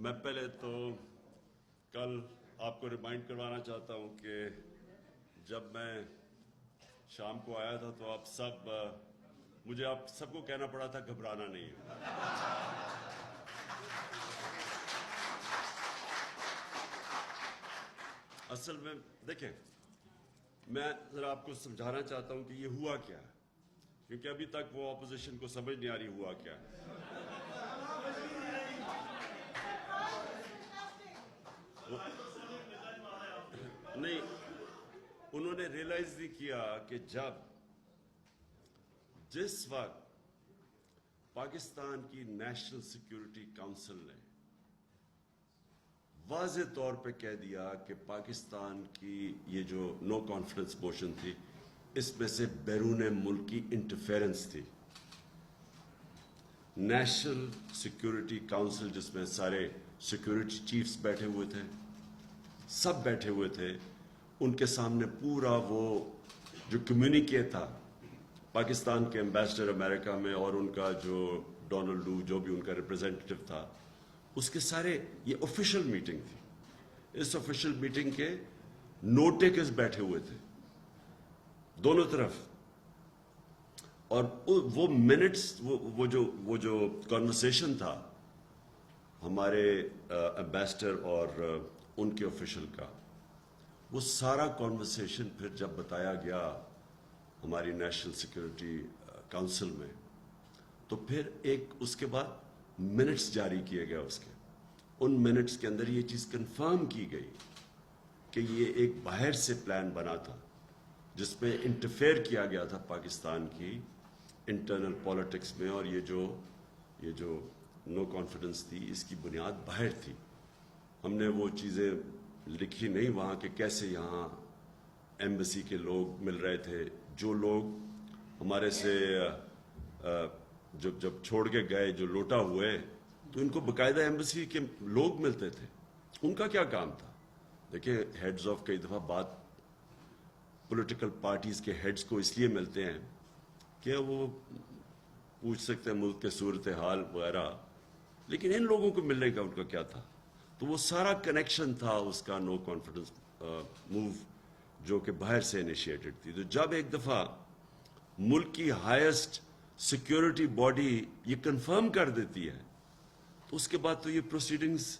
میں پہلے تو کل آپ کو ریمائنڈ کروانا چاہتا ہوں کہ جب میں شام کو آیا تھا تو مجھے آپ سب کو کہنا پڑا تھا گھبرانا نہیں ہے. اصل میں دیکھیں، میں ذرا آپ کو سمجھانا چاہتا ہوں کہ یہ ہوا کیا ہے، کیونکہ ابھی تک وہ اپوزیشن کو سمجھ نہیں آ رہی ہوا کیا ہے. نہیں، انہوں نے ریئلائز نہیں کیا کہ جس وقت پاکستان کی نیشنل سیکیورٹی کونسل نے واضح طور پہ کہہ دیا کہ پاکستان کی یہ جو نو کانفیڈنس موشن تھی، اس میں سے بیرون ملک کی انٹرفیرنس تھی. نیشنل سیکیورٹی کونسل جس میں سارے سیکیورٹی چیفز بیٹھے ہوئے تھے، سب بیٹھے ہوئے تھے، ان کے سامنے پورا وہ جو کمیونیکے تھا پاکستان کے ایمبیسڈر امریکہ میں اور ان کا جو ڈونلڈ لو جو بھی ان کا ریپرزینٹیٹو تھا، اس کے سارے یہ آفیشیل میٹنگ تھی. اس آفیشیل میٹنگ کے نوٹ ٹیکرز بیٹھے ہوئے تھے دونوں طرف، اور وہ منٹس وہ جو کانورسیشن تھا ہمارے ایمبیسڈر اور ان کے آفیشل کا، وہ سارا کانورسیشن پھر جب بتایا گیا ہماری نیشنل سیکیورٹی کونسل میں، تو پھر ایک اس کے بعد منٹس جاری کیے گئے. اس کے ان منٹس کے اندر یہ چیز کنفرم کی گئی کہ یہ ایک باہر سے پلان بنا تھا جس میں انٹرفیئر کیا گیا تھا پاکستان کی انٹرنل پالیٹکس میں، اور یہ جو نو کانفیڈنس تھی اس کی بنیاد باہر تھی. ہم نے وہ چیزیں لکھی نہیں وہاں کہ کیسے یہاں ایمبیسی کے لوگ مل رہے تھے، جو لوگ ہمارے سے جب چھوڑ کے گئے جو لوٹا ہوئے، تو ان کو باقاعدہ ایمبیسی کے لوگ ملتے تھے. ان کا کیا کام تھا؟ دیکھیں، ہیڈز آف کئی دفعہ بات پولیٹیکل پارٹیز کے ہیڈز کو اس لیے ملتے ہیں کہ وہ پوچھ سکتے ہیں ملک کے صورتحال وغیرہ، لیکن ان لوگوں کو ملنے کا ان کا کیا تھا؟ تو وہ سارا کنیکشن تھا اس کا نو کانفیڈنس موو جو کہ باہر سے انیشیٹڈ تھی. تو جب ایک دفعہ ملک کی ہائیسٹ سیکیورٹی باڈی یہ کنفرم کر دیتی ہے، تو اس کے بعد تو یہ پروسیڈنگز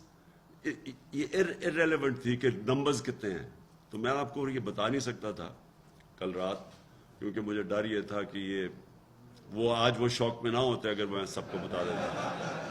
یہ ارریلیونٹ تھی کہ نمبرز کتنے ہیں. تو میں آپ کو یہ بتا نہیں سکتا تھا کل رات، کیونکہ مجھے ڈر یہ تھا کہ وہ آج وہ شوق میں نہ ہوتے اگر میں سب کو بتا دیتا.